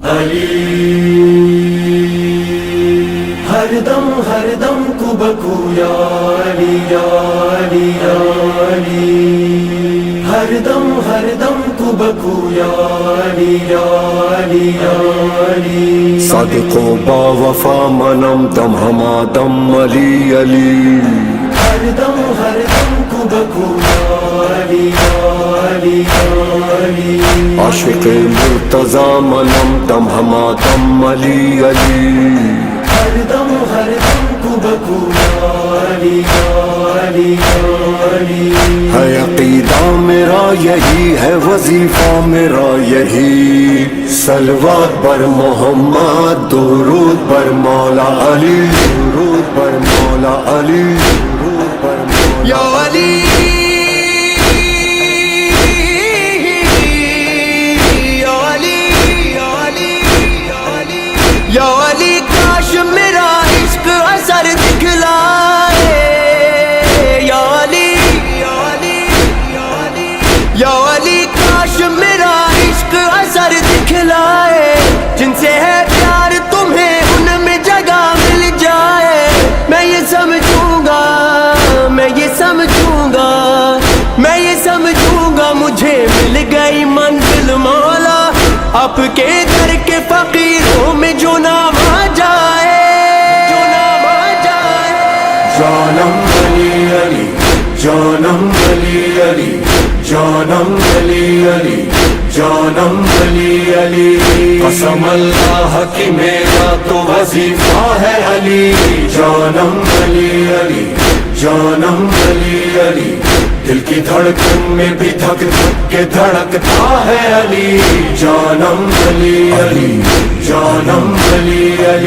علی ہر دم کو بکو یا علی یا علی یا علی ہر دم کو بکو یا علی یا علی یا علی صادق و با وفا منم دم ہما دم علی علی ہر دم کو بکو یا علی یا علی یا علی عاشق مرتضی منم دم ہما دم علی علی ہر دم کو بکو یا علی یا علی یا علی ہے عقیدہ میرا یہی ہے وظیفہ میرا یہی صلوات بر محمد درود بر مولا علی درود بر مولا علی درود بر مولا یا علی یا علی یا علی یا علی کاش میرا عشق اثر دکھلائے یا علی یا علی یا علی کاش میرا عشق اثر دکھلائے جن سے ہے پیار تمہیں ان میں جگہ مل جائے میں یہ سمجھوں گا میں یہ سمجھوں گا میں یہ سمجھوں گا مجھے مل گئی منزل مولا آپ کے در کے فقیروں میں جو نام آ جائے جو نام آ جائے جانم علی علی جانم علی علی جانم علی علی جانم علی علی قسم اللہ کی میرا تو وظیفہ ہے علی جانم علی علی جانم علی علی دل کی دھڑکن میں بھی دھک دھک کے دھڑکتا ہے علی جانم علی علی جانم علی علی